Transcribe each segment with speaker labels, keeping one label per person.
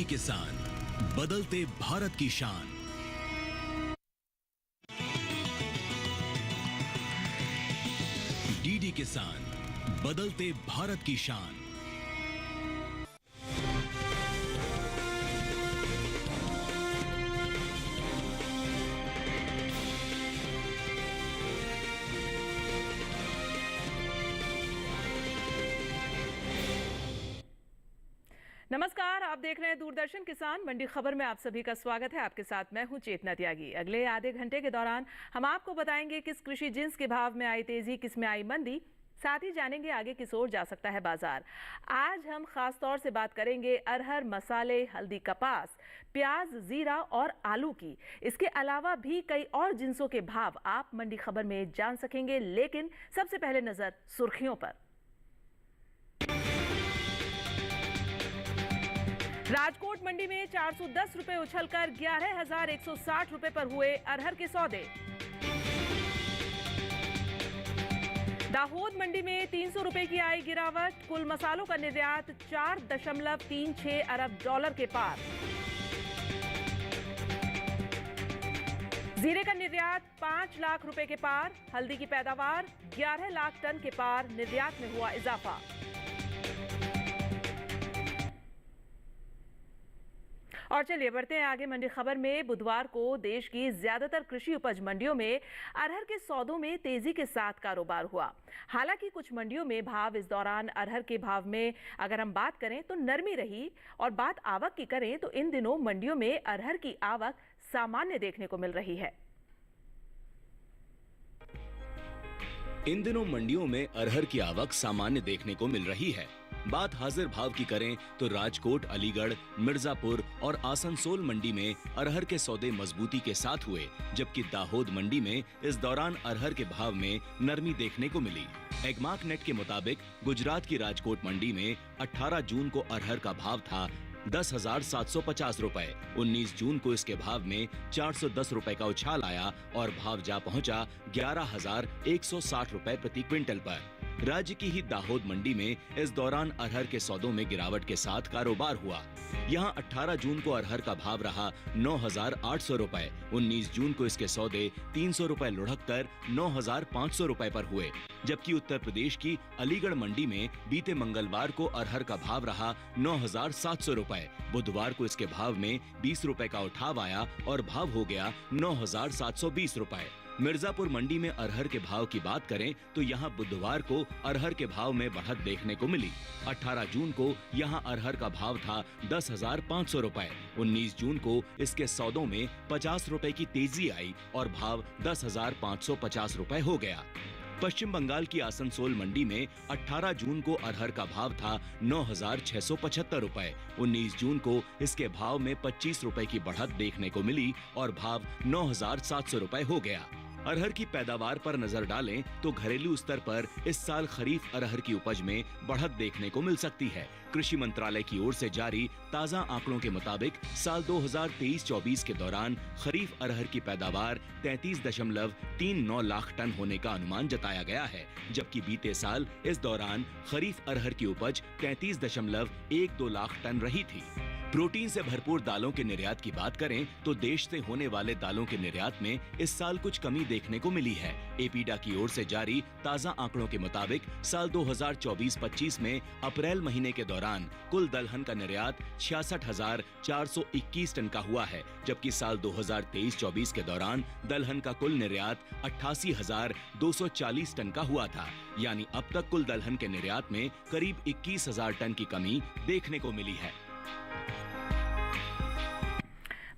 Speaker 1: DD किसान, बदलते भारत की शान। डीडी किसान, बदलते भारत की शान।
Speaker 2: नमस्कार, आप देख रहे हैं दूरदर्शन किसान मंडी खबर में आप सभी का स्वागत है। आपके साथ मैं हूं चेतना त्यागी। अगले आधे घंटे के दौरान हम आपको बताएंगे किस कृषि जिन्स के भाव में आई तेजी, किस में आई मंदी, साथ ही जानेंगे आगे किस ओर जा सकता है बाजार। आज हम खास तौर से बात करेंगे अरहर, मसाले, हल्दी, कपास, प्याज, जीरा और आलू की। इसके अलावा भी कई और जिन्सों के भाव आप मंडी खबर में जान सकेंगे, लेकिन सबसे पहले नजर सुर्खियों पर। राजकोट मंडी में 410 रुपए उछलकर 11,160 रुपए पर हुए अरहर के सौदे। दाहोद मंडी में 300 रुपए की आई गिरावट, कुल मसालों का निर्यात 4.36 अरब डॉलर के पार। जीरे का निर्यात 5 लाख रुपए के पार, हल्दी की पैदावार 11 लाख टन के पार, निर्यात में हुआ इजाफा। और चलिए बढ़ते हैं आगे मंडी खबर में। बुधवार को देश की ज्यादातर कृषि उपज मंडियों में अरहर के सौदों में तेजी के साथ कारोबार हुआ। हालांकि कुछ मंडियों में भाव इस दौरान अरहर के भाव में अगर हम बात करें तो नरमी रही, और बात आवक की करें तो इन दिनों मंडियों में अरहर की आवक सामान्य देखने को मिल रही है।
Speaker 1: इन दिनों मंडियों में अरहर की आवक सामान्य देखने को मिल रही है। बात हाजिर भाव की करें तो राजकोट, अलीगढ़, मिर्जापुर और आसनसोल मंडी में अरहर के सौदे मजबूती के साथ हुए, जबकि दाहोद मंडी में इस दौरान अरहर के भाव में नरमी देखने को मिली। एगमार्क नेट के मुताबिक गुजरात की राजकोट मंडी में 18 जून को अरहर का भाव था 10,750 रुपए। 19 जून को इसके भाव में 410 रुपए का उछाल आया और भाव जा पहुंचा 11,160 रुपए प्रति क्विंटल पर। राज्य की ही दाहोद मंडी में इस दौरान अरहर के सौदों में गिरावट के साथ कारोबार हुआ। यहां 18 जून को अरहर का भाव रहा 9,800 रुपए। 19 जून को इसके सौदे 300 रुपए लुढ़क कर 9,500 रुपए पर हुए, जबकि उत्तर प्रदेश की अलीगढ़ मंडी में बीते मंगलवार को अरहर का भाव रहा 9,700 रुपए। बुधवार को इसके भाव में 20 रुपए का उठाव आया और भाव हो गया 9,720 रुपए। मिर्जापुर मंडी में अरहर के भाव की बात करें तो यहां बुधवार को अरहर के भाव में बढ़त देखने को मिली। 18 जून को यहां अरहर का भाव था 10,500 रुपए। 19 जून को इसके सौदों में 50 रुपए की तेजी आई और भाव 10,550 रुपए हो गया। पश्चिम बंगाल की आसनसोल मंडी में 18 जून को अरहर का भाव था 9,675 रुपए। 19 जून को इसके भाव में 25 रुपए की बढ़त देखने को मिली और भाव 9,700 रुपए हो गया। अरहर की पैदावार पर नजर डालें तो घरेलू स्तर पर इस साल खरीफ अरहर की उपज में बढ़त देखने को मिल सकती है। कृषि मंत्रालय की ओर से जारी ताजा आंकड़ों के मुताबिक साल 2023-24 के दौरान खरीफ अरहर की पैदावार 33.39 लाख टन होने का अनुमान जताया गया है, जबकि बीते साल इस दौरान खरीफ अरहर की उपज 33.12 लाख टन रही थी। प्रोटीन से भरपूर दालों के निर्यात की बात करें तो देश से होने वाले दालों के निर्यात में इस साल कुछ कमी देखने को मिली है। एपीडा की ओर से जारी ताजा आंकड़ों के मुताबिक साल 2024-25 में अप्रैल महीने के दौरान कुल दलहन का निर्यात 66,421 टन का हुआ है, जबकि साल 2023-24 के दौरान दलहन का कुल निर्यात 88,240 टन का हुआ था। यानी अब तक कुल दलहन के निर्यात में करीब 21,000 टन की कमी देखने को मिली है।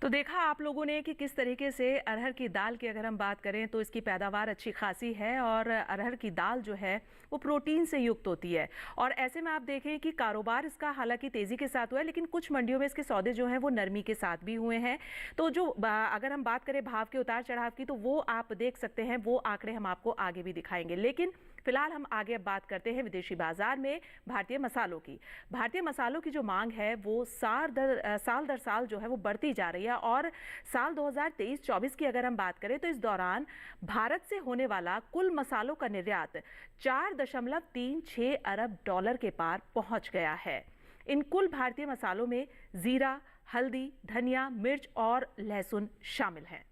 Speaker 2: तो देखा आप लोगों ने कि किस तरीके से अरहर की दाल की अगर हम बात करें तो इसकी पैदावार अच्छी खासी है, और अरहर की दाल जो है वो प्रोटीन से युक्त होती है। और ऐसे में आप देखें कि कारोबार इसका हालांकि तेज़ी के साथ हुआ है, लेकिन कुछ मंडियों में इसके सौदे जो हैं वो नरमी के साथ भी हुए हैं। तो जो अगर हम बात करें भाव के उतार चढ़ाव की, तो वो आप देख सकते हैं, वो आंकड़े हम आपको आगे भी दिखाएंगे। लेकिन फिलहाल हम आगे अब बात करते हैं विदेशी बाजार में भारतीय मसालों की। भारतीय मसालों की जो मांग है वो साल दर साल जो है वो बढ़ती जा रही है, और साल 2023-24 की अगर हम बात करें तो इस दौरान भारत से होने वाला कुल मसालों का निर्यात 4.36 अरब डॉलर के पार पहुंच गया है। इन कुल भारतीय मसालों में जीरा, हल्दी, धनिया, मिर्च और लहसुन शामिल हैं।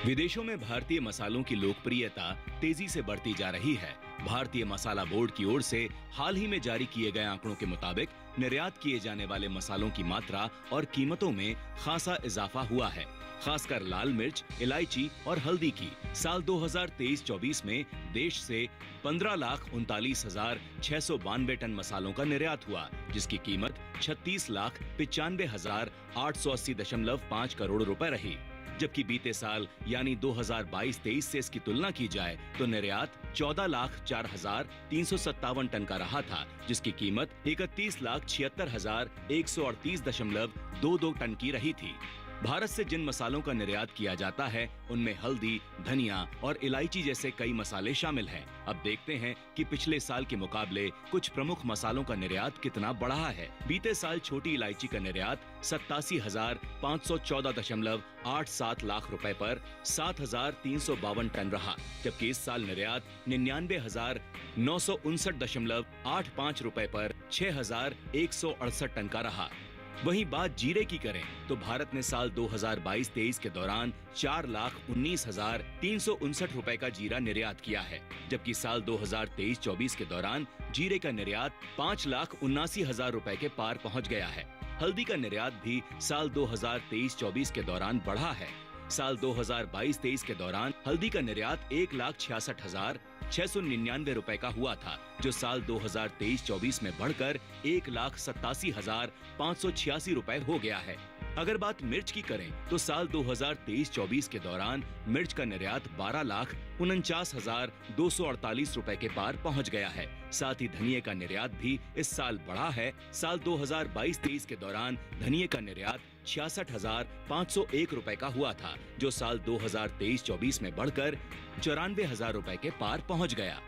Speaker 1: विदेशों में भारतीय मसालों की लोकप्रियता तेजी से बढ़ती जा रही है। भारतीय मसाला बोर्ड की ओर से हाल ही में जारी किए गए आंकड़ों के मुताबिक निर्यात किए जाने वाले मसालों की मात्रा और कीमतों में खासा इजाफा हुआ है। खासकर लाल मिर्च, इलायची और हल्दी की साल 2023-24 में देश से 15,39,692 टन मसालों का निर्यात हुआ, जिसकी कीमत 36,95,880.5 करोड़ रुपए रही। जबकि बीते साल यानी 2022-23 से इसकी तुलना की जाए तो निर्यात 14,04,357 टन का रहा था, जिसकी कीमत 31,76,138.22 टन की रही थी। भारत से जिन मसालों का निर्यात किया जाता है उनमें हल्दी, धनिया और इलायची जैसे कई मसाले शामिल हैं। अब देखते हैं कि पिछले साल के मुकाबले कुछ प्रमुख मसालों का निर्यात कितना बढ़ा है। बीते साल छोटी इलायची का निर्यात 87,514.87 लाख रुपए पर 7,352 टन रहा, जबकि इस साल निर्यात 99,959.85 रुपए पर 6,168 टन का रहा। वहीं बात जीरे की करें तो भारत ने साल 2022-23 के दौरान 4,19,359 रुपए का जीरा निर्यात किया है, जबकि साल 2023-24 के दौरान जीरे का निर्यात 5,79,000 रुपए के पार पहुंच गया है। हल्दी का निर्यात भी साल 2023-24 के दौरान बढ़ा है। साल 2022-23 के दौरान हल्दी का निर्यात 1,66,699 रुपए का हुआ था, जो साल 2023-24 में बढ़कर 1,87,586 रुपए हो गया है। अगर बात मिर्च की करें तो साल 2023-24 के दौरान मिर्च का निर्यात 12,49,248 रुपए के पार पहुंच गया है। साथ ही धनिये का निर्यात भी इस साल बढ़ा है। साल 2022-23 के दौरान धनिये का निर्यात 66,501 रुपए का हुआ था, जो साल 2023-24 में बढ़कर 94,000 रुपए के पार पहुंच गया।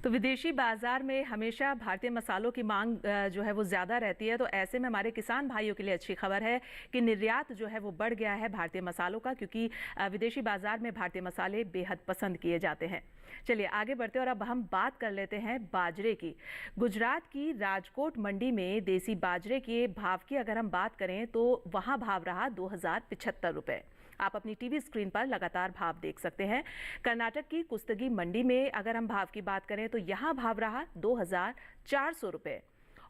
Speaker 2: तो विदेशी बाजार में हमेशा भारतीय मसालों की मांग जो है वो ज़्यादा रहती है। तो ऐसे में हमारे किसान भाइयों के लिए अच्छी खबर है कि निर्यात जो है वो बढ़ गया है भारतीय मसालों का, क्योंकि विदेशी बाजार में भारतीय मसाले बेहद पसंद किए जाते हैं। चलिए आगे बढ़ते हैं और अब हम बात कर लेते हैं बाजरे की। गुजरात की राजकोट मंडी में देसी बाजरे के भाव की अगर हम बात करें तो वहाँ भाव रहा 2,075 रुपये। आप अपनी टीवी स्क्रीन पर लगातार भाव देख सकते हैं। कर्नाटक की कुस्तगी मंडी में अगर हम भाव की बात करें तो यहाँ भाव रहा 2,400 रुपये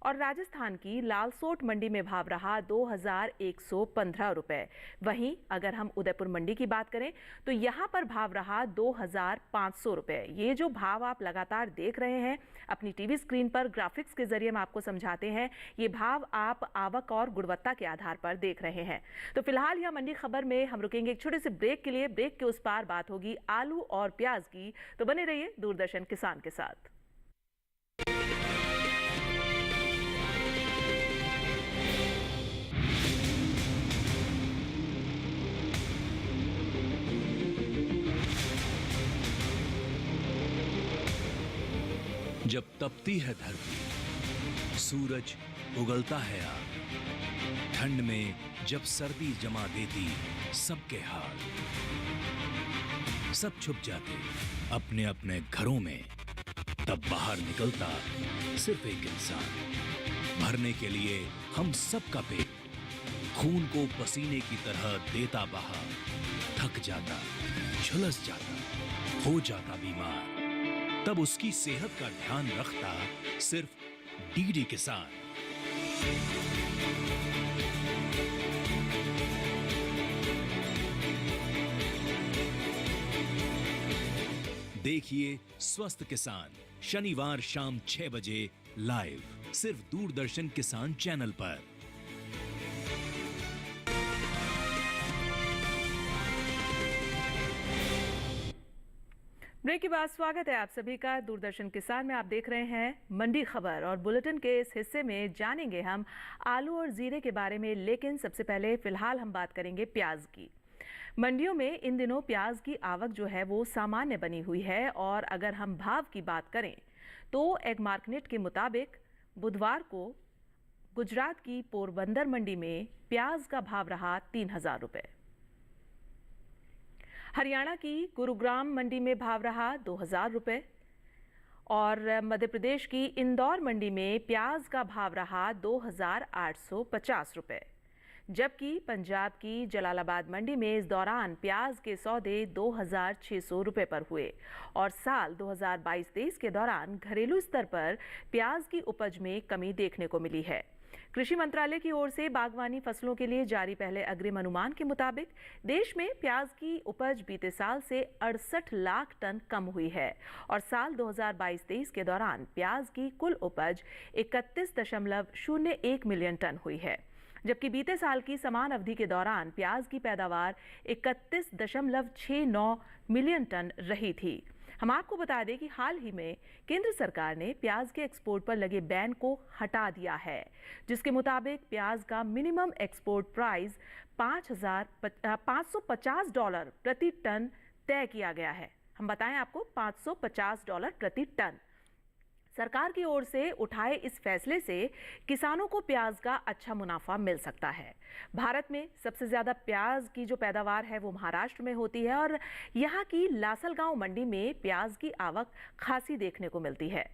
Speaker 2: और राजस्थान की लालसोट मंडी में भाव रहा 2,115 रुपये। वहीं अगर हम उदयपुर मंडी की बात करें तो यहाँ पर भाव रहा 2,500 रुपये। ये जो भाव आप लगातार देख रहे हैं अपनी टीवी स्क्रीन पर, ग्राफिक्स के जरिए हम आपको समझाते हैं, ये भाव आप आवक और गुणवत्ता के आधार पर देख रहे हैं। तो फिलहाल यह मंडी खबर में हम रुकेंगे एक छोटे से ब्रेक के लिए। ब्रेक के उस पार बात होगी आलू और प्याज की, तो बने रहिए दूरदर्शन किसान के साथ।
Speaker 1: जब तपती है धरती, सूरज उगलता है आग, ठंड में जब सर्दी जमा देती सबके हाल, सब छुप जाते अपने अपने घरों में, तब बाहर निकलता सिर्फ एक इंसान, भरने के लिए हम सबका पेट, खून को पसीने की तरह देता बहा, थक जाता, झुलस जाता, हो जाता बीमार, तब उसकी सेहत का ध्यान रखता सिर्फ डीडी किसान। देखिए स्वस्थ किसान शनिवार शाम 6 बजे लाइव सिर्फ दूरदर्शन किसान चैनल पर।
Speaker 2: ब्रेक के बाद स्वागत है आप सभी का दूरदर्शन किसान में। आप देख रहे हैं मंडी खबर और बुलेटिन के इस हिस्से में जानेंगे हम आलू और जीरे के बारे में, लेकिन सबसे पहले फिलहाल हम बात करेंगे प्याज की। मंडियों में इन दिनों प्याज की आवक जो है वो सामान्य बनी हुई है और अगर हम भाव की बात करें तो एग मार्केट के मुताबिक बुधवार को गुजरात की पोरबंदर मंडी में प्याज का भाव रहा 3,000 रुपये। हरियाणा की गुरुग्राम मंडी में भाव रहा 2,000 रुपये और मध्य प्रदेश की इंदौर मंडी में प्याज का भाव रहा 2,850 रुपए, जबकि पंजाब की जलालाबाद मंडी में इस दौरान प्याज के सौदे 2,600 रुपए पर हुए। और साल 2022-23 के दौरान घरेलू स्तर पर प्याज की उपज में कमी देखने को मिली है। कृषि मंत्रालय की ओर से बागवानी फसलों के लिए जारी पहले अग्रिम अनुमान के मुताबिक देश में प्याज की उपज बीते साल से 68 लाख टन कम हुई है और साल 2022-23 के दौरान प्याज की कुल उपज 31.01 मिलियन टन हुई है, जबकि बीते साल की समान अवधि के दौरान प्याज की पैदावार 31.69 मिलियन टन रही थी। हम आपको बता दें कि हाल ही में केंद्र सरकार ने प्याज के एक्सपोर्ट पर लगे बैन को हटा दिया है, जिसके मुताबिक प्याज का मिनिमम एक्सपोर्ट प्राइस $550 प्रति टन तय किया गया है। हम बताएं आपको $550 प्रति टन। सरकार की ओर से उठाए इस फैसले से किसानों को प्याज का अच्छा मुनाफा मिल सकता है। भारत में सबसे ज्यादा प्याज की जो पैदावार है वो महाराष्ट्र में होती है और यहाँ की लासलगांव मंडी में प्याज की आवक खासी देखने को मिलती है।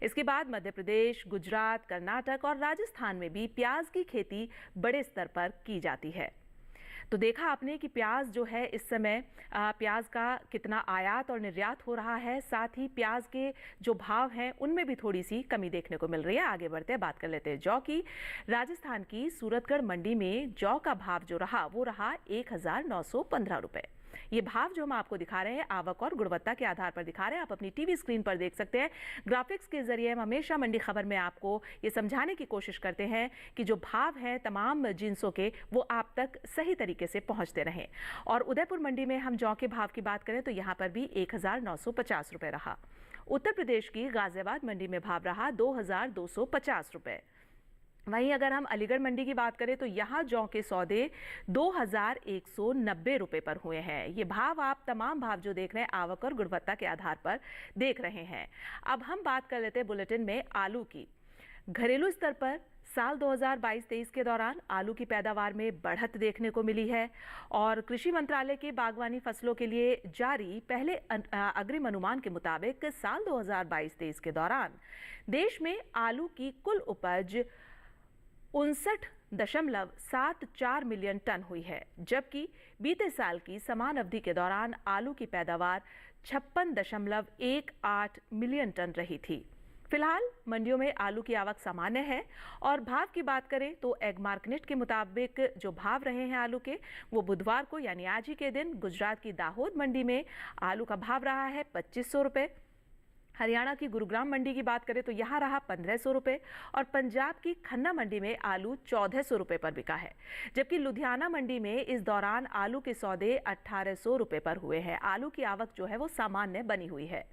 Speaker 2: इसके बाद मध्य प्रदेश, गुजरात, कर्नाटक और राजस्थान में भी प्याज की खेती बड़े स्तर पर की जाती है। तो देखा आपने कि प्याज जो है इस समय प्याज का कितना आयात और निर्यात हो रहा है, साथ ही प्याज के जो भाव हैं उनमें भी थोड़ी सी कमी देखने को मिल रही है। आगे बढ़ते हैं, बात कर लेते हैं जौ की। राजस्थान की सूरतगढ़ मंडी में जौ का भाव जो रहा वो रहा 1,915 रुपए। ये भाव जो हम आपको दिखा रहे हैं आवक और गुणवत्ता के आधार पर दिखा रहे हैं, आप अपनी टीवी स्क्रीन पर देख सकते हैं। ग्राफिक्स के जरिए हम हमेशा मंडी खबर में आपको ये समझाने की कोशिश करते हैं कि जो भाव है तमाम जिन्सों के वो आप तक सही तरीके से पहुंचते रहें। और उदयपुर मंडी में हम जौ के भाव की बात करें तो यहाँ पर भी 1,950 रुपए रहा। उत्तर प्रदेश की गाजियाबाद मंडी में भाव रहा 2,250 रुपए। वहीं अगर हम अलीगढ़ मंडी की बात करें तो यहाँ जौ के सौदे 2,190 रुपए पर हुए हैं। ये भाव आप तमाम भाव जो देख रहे हैं आवक और गुणवत्ता के आधार पर देख रहे हैं। अब हम बात कर लेते हैं बुलेटिन में आलू की। घरेलू स्तर पर साल 2022-23 के दौरान आलू की पैदावार में बढ़त देखने को मिली है और कृषि मंत्रालय के बागवानी फसलों के लिए जारी पहले अग्रिम अनुमान के मुताबिक साल 2022-23 के दौरान देश में आलू की कुल उपज 59.74 मिलियन टन हुई है, जबकि बीते साल की समान अवधि के दौरान आलू की पैदावार 56.18 मिलियन टन रही थी। फिलहाल मंडियों में आलू की आवक सामान्य है और भाव की बात करें तो एग मार्केट के मुताबिक जो भाव रहे हैं आलू के वो बुधवार को यानी आज ही के दिन गुजरात की दाहोद मंडी में आलू का भाव रहा है 2,500 रुपये। हरियाणा की गुरुग्राम मंडी की बात करें तो यहाँ रहा 1,500 रुपये और पंजाब की खन्ना मंडी में आलू 1,400 रुपये पर बिका है, जबकि लुधियाना मंडी में इस दौरान आलू के सौदे 1,800 रुपये पर हुए हैं। आलू की आवक जो है वो सामान्य बनी हुई है।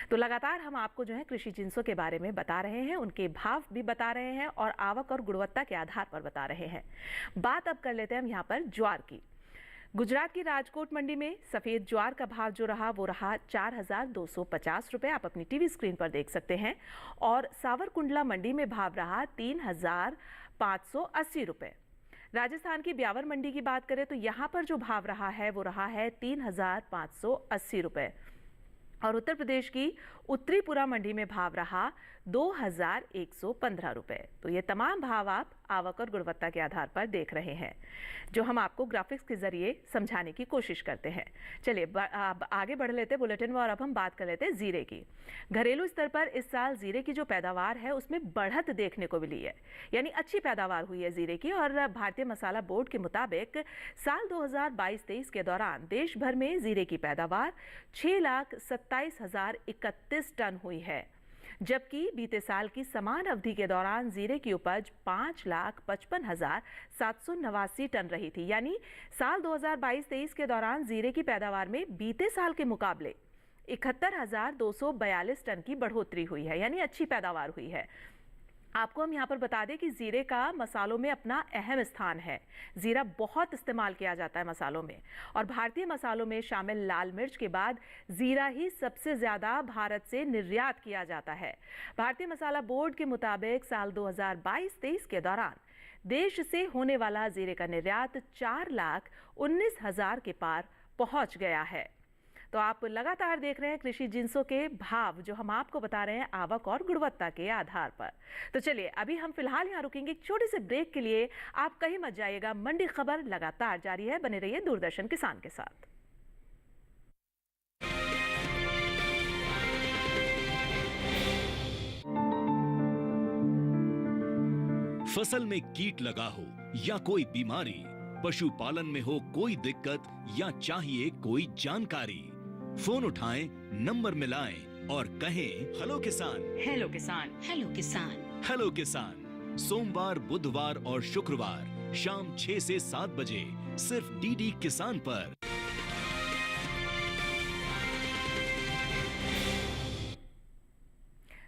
Speaker 2: तो लगातार हम आपको जो है कृषि जिन्सों के बारे में बता रहे हैं, उनके भाव भी बता रहे हैं और आवक और गुणवत्ता के आधार पर बता रहे हैं। बात अब कर लेते हैं हम यहाँ पर ज्वार की। गुजरात की राजकोट मंडी में सफेद ज्वार का भाव जो रहा वो रहा 4,250 रुपये, आप अपनी टीवी स्क्रीन पर देख सकते हैं। और सावरकुंडला मंडी में भाव रहा 3,580 रुपये। राजस्थान की ब्यावर मंडी की बात करें तो यहाँ पर जो भाव रहा है वो रहा है 3,580 रुपये। और उत्तर प्रदेश की उत्तरीपुरा मंडी में भाव रहा 2,115 रुपये। तो ये तमाम भाव आप आवक और गुणवत्ता के आधार पर देख रहे हैं, जो हम आपको ग्राफिक्स के जरिए समझाने की कोशिश करते हैं। चलिए अब आगे बढ़ लेते हैं बुलेटिन में और अब हम बात कर लेते हैं जीरे की। घरेलू स्तर पर इस साल जीरे की जो पैदावार है उसमें बढ़त देखने को मिली है, यानी अच्छी पैदावार हुई है जीरे की। और भारतीय मसाला बोर्ड के मुताबिक साल 2022-23 के दौरान देश भर में जीरे की पैदावार 6,27,031 टन हुई है, जबकि बीते साल की समान अवधि के दौरान जीरे की उपज 5,55,789 टन रही थी। यानी साल 2022-23 के दौरान जीरे की पैदावार में बीते साल के मुकाबले 71,242 टन की बढ़ोतरी हुई है, यानी अच्छी पैदावार हुई है। आपको हम यहाँ पर बता दें कि जीरे का मसालों में अपना अहम स्थान है। जीरा बहुत इस्तेमाल किया जाता है मसालों में और भारतीय मसालों में शामिल लाल मिर्च के बाद जीरा ही सबसे ज़्यादा भारत से निर्यात किया जाता है। भारतीय मसाला बोर्ड के मुताबिक साल 2022-23 के दौरान देश से होने वाला जीरे का निर्यात 4,19,000 के पार पहुँच गया है। तो आप लगातार देख रहे हैं कृषि जिंसों के भाव, जो हम आपको बता रहे हैं आवक और गुणवत्ता के आधार पर। तो चलिए अभी हम फिलहाल यहाँ रुकेंगे एक छोटे से ब्रेक के लिए। आप कहीं मत जाइएगा, मंडी खबर लगातार जारी है, बने रहिए दूरदर्शन किसान के साथ।
Speaker 1: फसल में कीट लगा हो या कोई बीमारी, पशुपालन में हो कोई दिक्कत या चाहिए कोई जानकारी, फोन उठाएं, नंबर मिलाएं और कहें हेलो किसान।
Speaker 3: हेलो किसान, हेलो किसान,
Speaker 1: हेलो किसान सोमवार, बुधवार और शुक्रवार शाम 6 से 7 बजे सिर्फ डीडी किसान पर।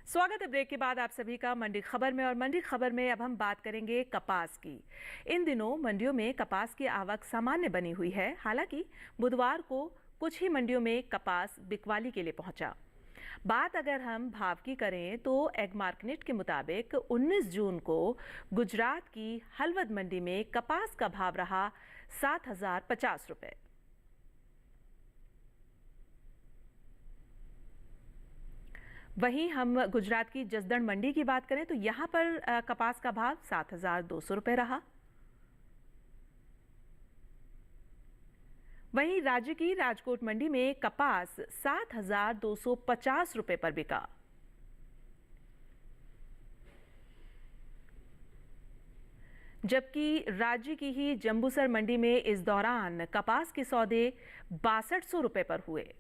Speaker 2: स्वागत है ब्रेक के बाद आप सभी का मंडी खबर में। और मंडी खबर में अब हम बात करेंगे कपास की। इन दिनों मंडियों में कपास की आवक सामान्य बनी हुई है। हालांकि बुधवार को कुछ ही मंडियों में कपास बिकवाली के लिए पहुंचा। बात अगर हम भाव की करें तो एग मार्केट के मुताबिक 19 जून को गुजरात की हलवद मंडी में कपास का भाव रहा 7,050 रुपए। वहीं हम गुजरात की जसदण मंडी की बात करें तो यहां पर कपास का भाव 7,200 रुपए रहा। वहीं राज्य की राजकोट मंडी में कपास 7,250 रुपए पर बिका। जबकि राज्य की ही जंबूसर मंडी में इस दौरान कपास के सौदे 6200 रुपए पर हुए।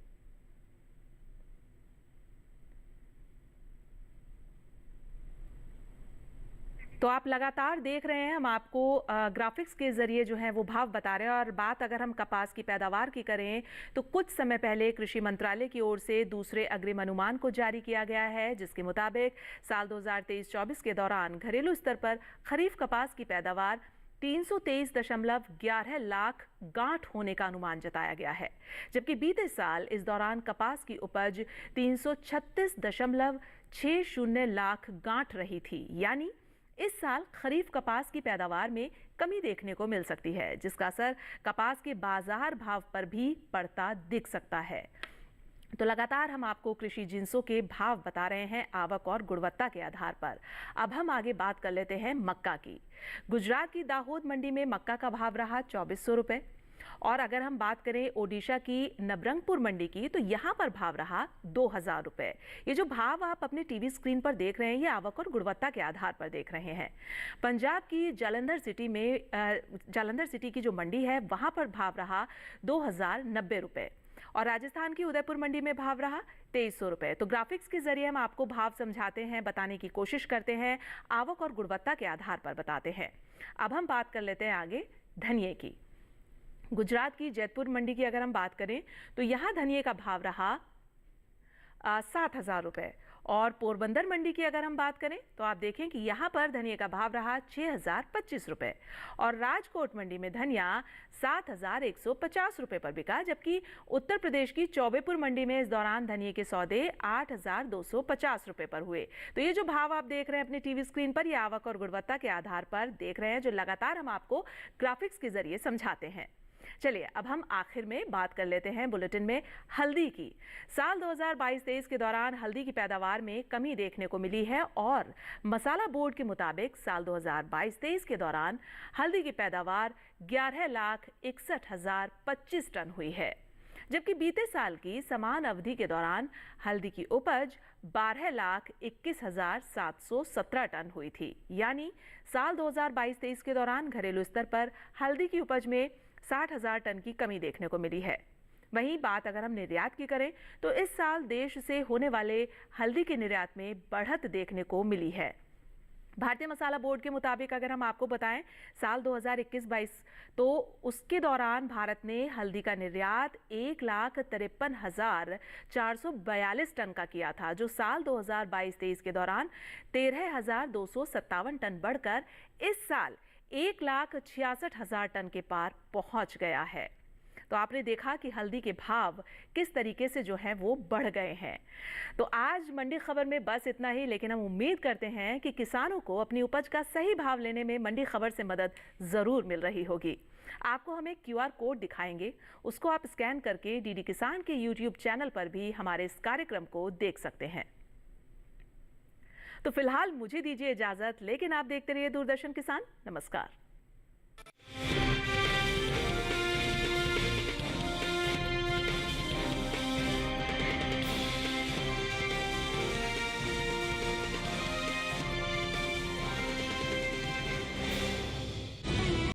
Speaker 2: तो आप लगातार देख रहे हैं, हम आपको ग्राफिक्स के जरिए जो है वो भाव बता रहे हैं। और बात अगर हम कपास की पैदावार की करें तो कुछ समय पहले कृषि मंत्रालय की ओर से दूसरे अग्रिम अनुमान को जारी किया गया है, जिसके मुताबिक साल 2023-24 के दौरान घरेलू स्तर पर खरीफ कपास की पैदावार 323.11 लाख गांठ होने का अनुमान जताया गया है। जबकि बीते साल इस दौरान कपास की उपज 336.60 लाख गांठ रही थी। यानी इस साल खरीफ कपास की पैदावार में कमी देखने को मिल सकती है, जिसका असर कपास के बाजार भाव पर भी पड़ता दिख सकता है। तो लगातार हम आपको कृषि जिंसों के भाव बता रहे हैं आवक और गुणवत्ता के आधार पर। अब हम आगे बात कर लेते हैं मक्का की। गुजरात की दाहोद मंडी में मक्का का भाव रहा 2400 रुपए। और अगर हम बात करें ओडिशा की नबरंगपुर मंडी की तो यहाँ पर भाव रहा 2000 रुपए। ये जो भाव आप अपने टीवी स्क्रीन पर देख रहे हैं, ये आवक और गुणवत्ता के आधार पर देख रहे हैं। पंजाब की जालंधर सिटी की जो मंडी है वहाँ पर भाव रहा 2090 रुपए। और राजस्थान की उदयपुर मंडी में भाव रहा 2300 रुपए। तो ग्राफिक्स के जरिए हम आपको भाव समझाते हैं, बताने की कोशिश करते हैं, आवक और गुणवत्ता के आधार पर बताते हैं। अब हम बात कर लेते हैं आगे धनिये की। गुजरात की जैतपुर मंडी की अगर हम बात करें तो यहाँ धनिये का भाव रहा 7,000 रुपए। और पोरबंदर मंडी की अगर हम बात करें तो आप देखें कि यहाँ पर धनिये का भाव रहा 6,025 रुपए। और राजकोट मंडी में धनिया 7,150 रुपए पर बिका। जबकि उत्तर प्रदेश की चौबेपुर मंडी में इस दौरान धनिये के सौदे 8,250 रुपए पर हुए। तो ये जो भाव आप देख रहे हैं अपने टीवी स्क्रीन पर, ये आवक और गुणवत्ता के आधार पर देख रहे हैं, जो लगातार हम आपको ग्राफिक्स के जरिए समझाते हैं। चलिए अब हम आखिर में बात कर लेते हैं बुलेटिन में हल्दी की। साल 2022-23 के दौरान हल्दी की पैदावार में कमी देखने को मिली है। और मसाला बोर्ड के मुताबिक साल 2022-23 के दौरान हल्दी की पैदावार 11,61,025 टन हुई है। जबकि बीते साल की समान अवधि के दौरान हल्दी की उपज 12,21,717 टन हुई थी। यानी साल 2022-23 के दौरान घरेलू स्तर पर हल्दी की उपज में 60,000 टन की कमी देखने को मिली है। वहीं बात अगर हम निर्यात की करें तो इस साल देश से होने वाले हल्दी के निर्यात में बढ़त देखने को मिली है। भारतीय मसाला बोर्ड के मुताबिक अगर हम आपको बताएं, साल 2021-22 तो उसके दौरान भारत ने हल्दी का निर्यात 1,53,442 टन का किया था, जो साल 2022-23 के दौरान 13,257 टन बढ़कर इस साल 1,66,000 टन के पार पहुंच गया है। तो आपने देखा कि हल्दी के भाव किस तरीके से जो है वो बढ़ गए हैं। तो आज मंडी खबर में बस इतना ही, लेकिन हम उम्मीद करते हैं कि किसानों को अपनी उपज का सही भाव लेने में मंडी खबर से मदद जरूर मिल रही होगी। आपको हम एक QR कोड दिखाएंगे, उसको आप स्कैन करके डीडी किसान के YouTube चैनल पर भी हमारे इस कार्यक्रम को देख सकते हैं। तो फिलहाल मुझे दीजिए इजाजत, लेकिन आप देखते रहिए दूरदर्शन किसान। नमस्कार।